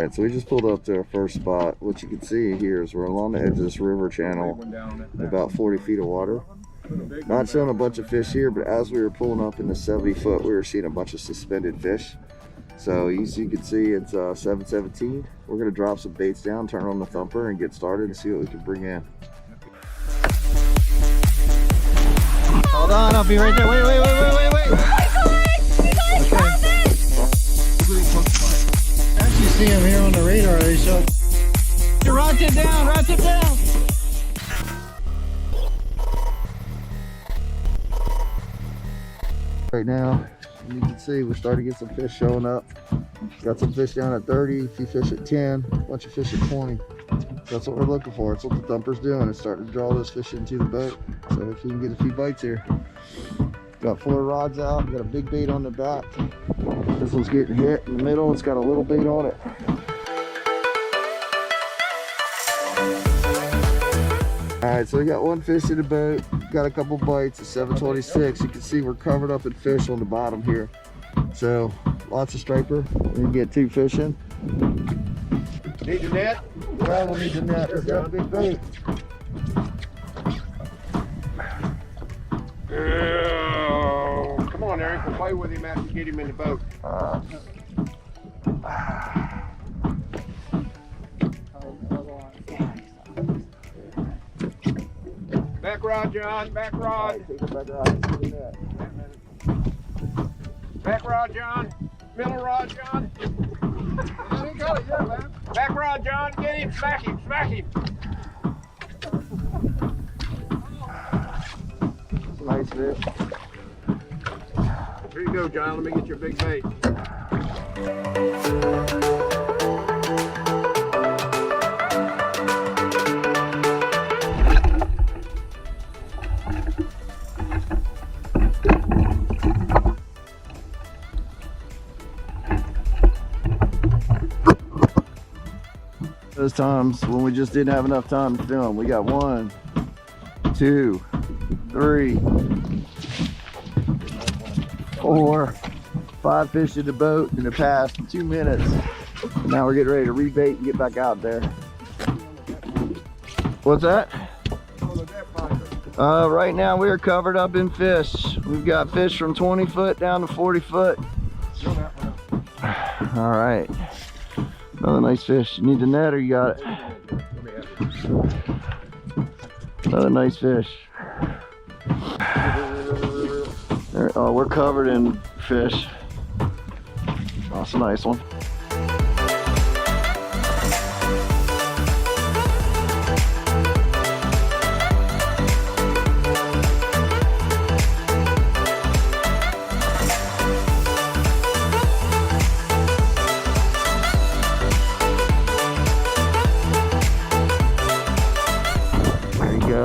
Alright, so we just pulled up to our first spot. What you can see here is we're along the edge of this river channel, about 40 feet of water. Not showing a bunch of fish here, but as we were pulling up in the 70 foot, we were seeing a bunch of suspended fish. So as you can see, it's 7:17. We're going to drop some baits down, turn on the thumper, and get started and see what we can bring in. Hold on, I'll be right there. Wait. Actually see him here on the radar already, so rock it down. Right now, you can see we're starting to get some fish showing up. Got some fish down at 30, a few fish at 10, a bunch of fish at 20. That's what we're looking for. It's what the thumper's doing. It's starting to draw those fish into the boat. So if we can get a few bites here. Got 4 rods out, got a big bait on the back. This one's getting hit in the middle. It's got a little bait on it. Alright, so we got 1 fish in the boat. Got a couple bites at 7:26. You can see we're covered up in fish on the bottom here. So lots of striper. We can get 2 fish in. Need the net? Well, we'll need the net. It's got a big bait. Come on, Eric. We'll play with him after you get him in the boat. Back rod, John. Back rod. Back rod, John. Middle rod, John. Back rod, John. Get him. Smack him. Nice fish. Here you go, John. Let me get your big bait. Those times when we just didn't have enough time to film. We got 1, 2, 3, 4, 5 fish in the boat in the past 2 minutes. And now we're getting ready to rebait and get back out there. What's that? Right now we are covered up in fish. We've got fish from 20 foot down to 40 foot. All right. Another nice fish. You need the net or you got it? Another nice fish. There, oh, we're covered in fish. That's a nice one.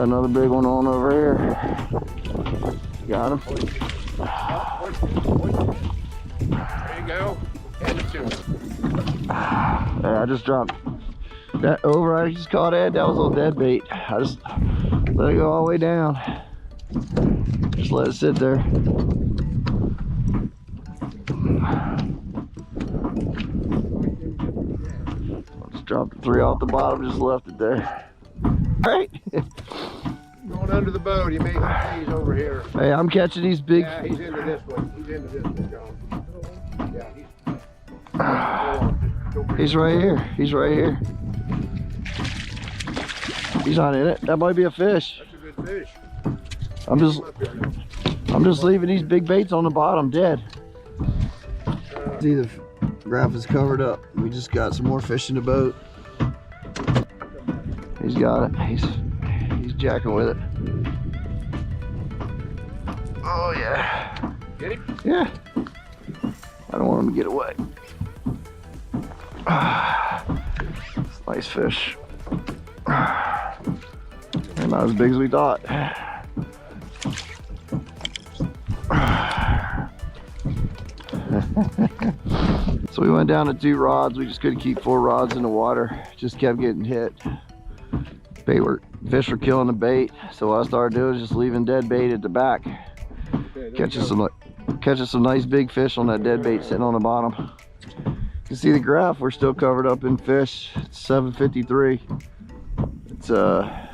Another big one on over here. Got him. There you go. Hand it to him. Yeah, I just dropped that over. I just caught Ed. That was a little dead bait. I just let it go all the way down. Just let it sit there. Just dropped the 3 off the bottom. Just left it there. Right. Going under the boat. He may see he's over here. Hey, I'm catching these big. Yeah, he's into this one. John. Yeah, He's right here. He's right here. He's not in it. That might be a fish. That's a good fish. I'm just leaving these big baits on the bottom dead. See, the graph is covered up. We just got some more fish in the boat. He's got it. He's jacking with it. Oh yeah. Get him? Yeah. I don't want him to get away. It's a nice fish. They're not as big as we thought. So we went down to 2 rods. We just couldn't keep 4 rods in the water. Just kept getting hit. Fish were killing the bait. So what I started doing is just leaving dead bait at the back. Catching some nice big fish on that dead bait sitting on the bottom. can see the graph, we're still covered up in fish. It's 7:53. It's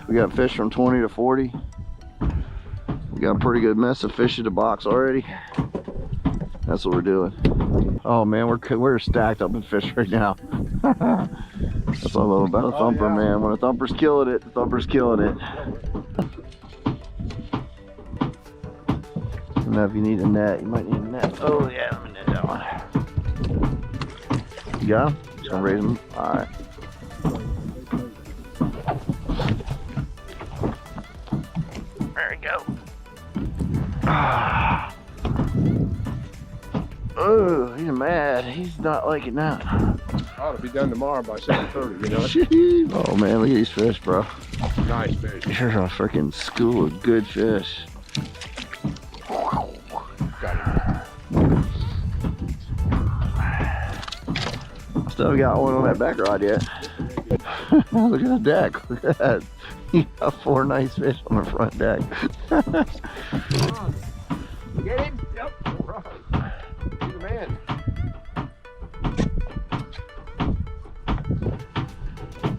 we got fish from 20 to 40. We got a pretty good mess of fish in the box already. That's what we're doing. Oh man, we're stacked up in fish right now. That's what I love about a thumper, man. When a thumper's killing it, the thumper's killing it. And now if you need a net, you might need a net. Oh yeah, let me net that one. You got him? Just gonna raise him. All right. There we go. Oh, he's mad. He's not liking that. Ought to be done tomorrow by 7:30, you know? Oh man, look at these fish, bro. Nice fish. You're a freaking school of good fish. Got Still got one on that back rod yet. Look at the deck. Look at that. You got 4 nice fish on the front deck. Get him? Yep. All right. He's the man.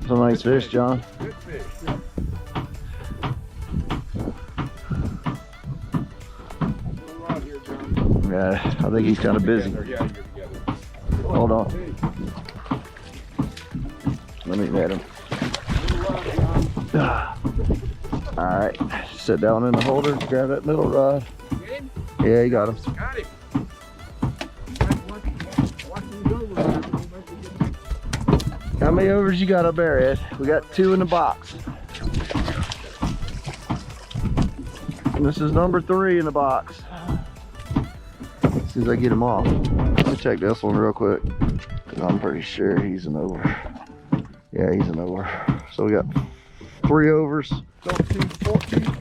Some nice fish, John. Good fish. Yep. Right here, John. Yeah, I think he's kind of busy. Together. Yeah, you're together. Hold on. Let me net him. All right, sit down in the holder, grab that middle rod. Get him? Yeah, you got him. Got him. How many overs you got up there, Ed? We got 2 in the box. And this is number 3 in the box. As soon as I get him off. Let me check this one real quick. I'm pretty sure he's an over. Yeah, he's an over. So we got 3 overs. 13, 14.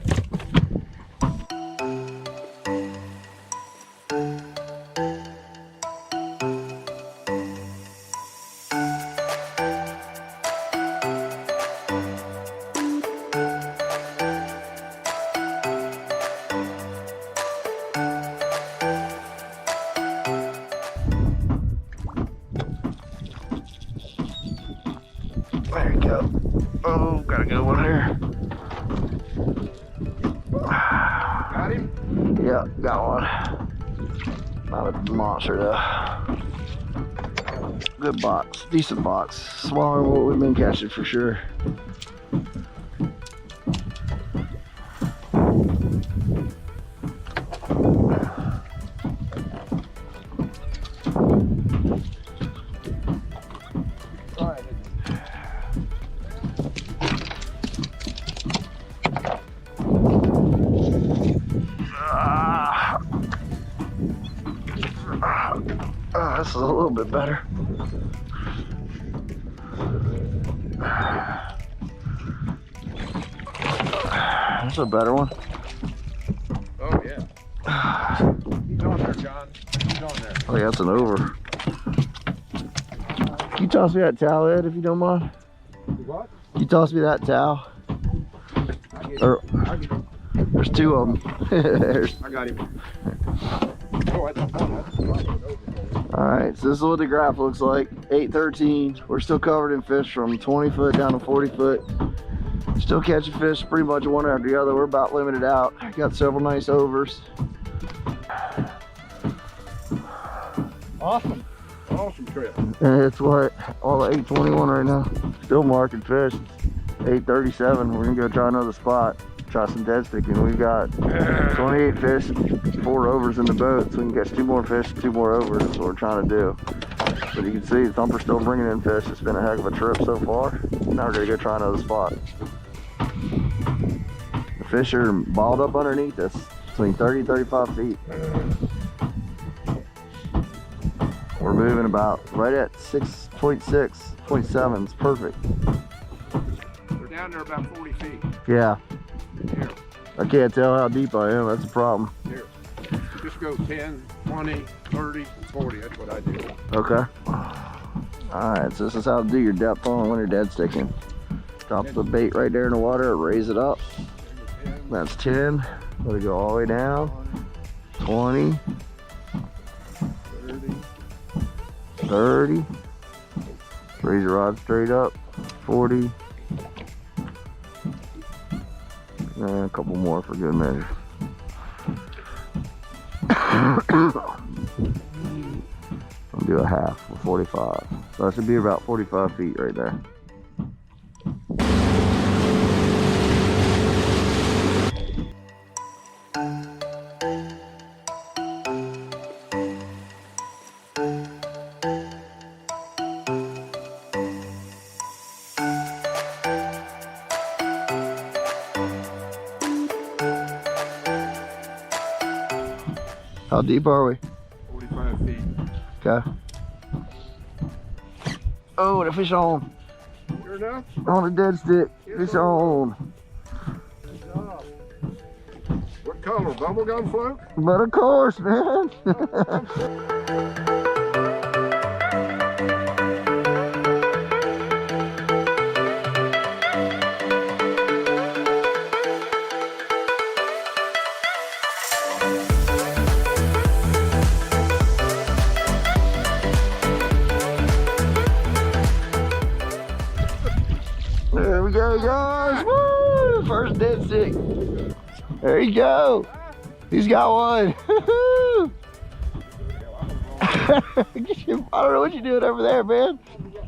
There you go. Oh, got a good one here. Got him? Yeah, got one. Not a monster though. Good box, decent box. Smaller than what we've been catching for sure. This is a little bit better. That's a better one. Oh, yeah. He's on there, John. He's on there. Oh, yeah, that's an over. Can you toss me that towel, Ed, if you don't mind? What? Can you toss me that towel? There's 2 of them. I got him. Oh, that's one. Alright, so this is what the graph looks like. 8:13. We're still covered in fish from 20 foot down to 40 foot. Still catching fish pretty much one after the other. We're about limited out. Got several nice overs. Awesome. Awesome trip. And it's what? All at 8:21 right now. Still marking fish. 8:37. We're gonna go try another spot. Try some dead sticking. We've got 28 fish, 4 overs in the boat, so we can catch 2 more fish, 2 more overs. That's what we're trying to do. But you can see the Thumper's still bringing in fish. It's been a heck of a trip so far. Now we're gonna go try another spot. The fish are balled up underneath us, between 30 and 35 feet. We're moving about right at 6.6, 0.7. It's perfect. We're down there about 40 feet. Yeah. Here, I can't tell how deep I am. That's a problem. here. Just go 10, 20, 30, and 40. That's what I do. Okay. Alright, so this is how to do your depth on when you're dead sticking. Drop the bait right there in the water, raise it up. That's 10. Let it go all the way down. 20. 30. Raise your rod straight up. 40. And a couple more for good measure. I'll do a half for 45. So that should be about 45 feet right there. How deep are we? 45 feet. Okay. Oh, the fish on. Sure enough? On a dead stick. Fish on. Good job. What color? Bubblegum float? But of course, man. There we go, guys. Woo! First dead stick. There you go. He's got one. I don't know what you're doing over there, man.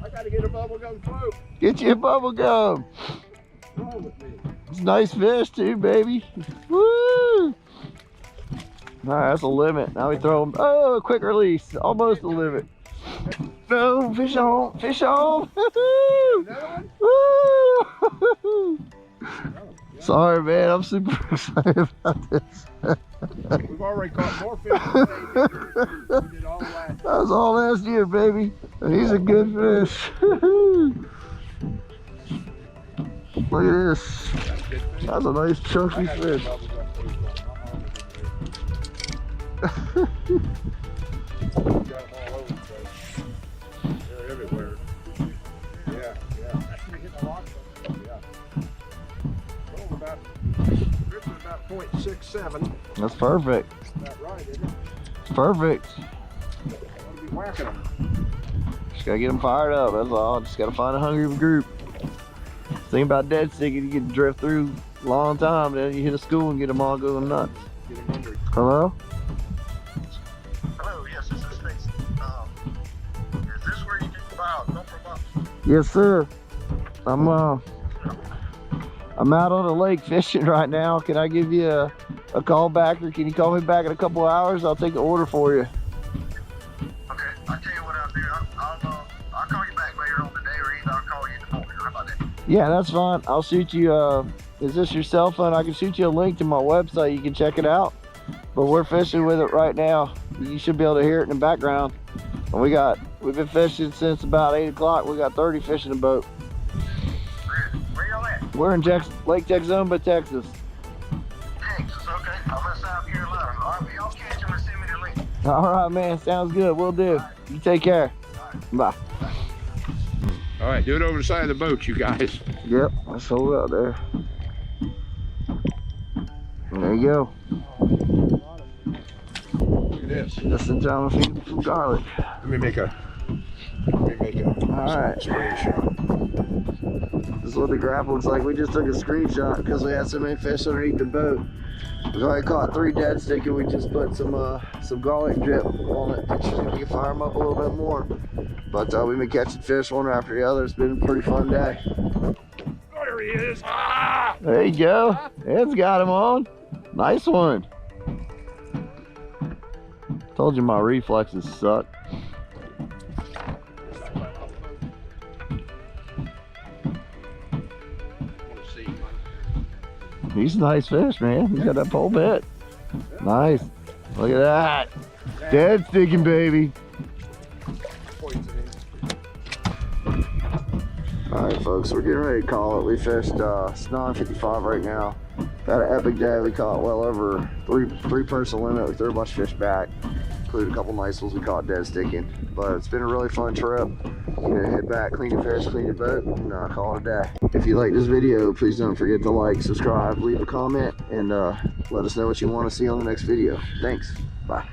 I gotta get a bubblegum float. Get you a bubble gum. What's wrong with me? It's a nice fish too, baby. Woo! All right, that's a limit. Now we throw them. Oh, quick release. Almost a limit. No, fish on. Fish on. Another one? Woo! Sorry, man. I'm super excited about this. We've already caught more fish today than we did all last. That was all last year, baby. And he's a good fish. Look at this. That's a nice chunky fish. They're everywhere. Yeah. About 0.67. That's perfect. That's right, isn't it? It's perfect. I'll be whacking them. Just gotta get them fired up. That's all. Just gotta find a hungry group. Thing about dead sticking, you can drift through a long time, then you hit a school and get them all going nuts. Get them under. Hello? Hello, yes, this is Stacy. Is this where you get the file? Don't promote. Yes, sir. I'm out on the lake fishing right now. Can I give you a call back, or can you call me back in a couple hours? I'll take the order for you. Okay, I'll tell you what I'll do. I'll call you back later on the day, or either I'll call you in the morning. How about that? Yeah, that's fine. I'll shoot you. Is this your cell phone? I can shoot you a link to my website. You can check it out. But we're fishing with it right now. You should be able to hear it in the background. And we've been fishing since about 8 o'clock. We got 30 fish in the boat. Where y'all at? We're in Lake Texoma, Texas. Texas, okay. I'm in South Carolina. All right, well, y'all catch them and send me the link. All right, man. Sounds good. We'll do. You take care. Bye. All right, do it over the side of the boat, you guys. Yep, let's hold out there. There you go. Look at this. Just in time to feed some garlic. Let me make a All right. screenshot. This is what the graph looks like. We just took a screenshot because we had so many fish underneath the boat. We've already caught 3 dead stick, and we just put some garlic drip on it. You can fire them up a little bit more. But we've been catching fish one after the other. It's been a pretty fun day. There he is. Ah! There you go. Ed's got him on. Nice one. Told you my reflexes suck. He's a nice fish, man. He's got that pole bit. Nice. Look at that. Dead sticking, baby. All right, folks, we're getting ready to call it. We fished, it's 9:55 right now. Had an epic day. We caught well over three person limit. We threw a bunch of fish back, included a couple nice ones we caught dead sticking. But it's been a really fun trip. You know, head back, clean your fish, clean your boat, and call it a day. If you like this video, please don't forget to like, subscribe, leave a comment, and let us know what you want to see on the next video. Thanks. Bye.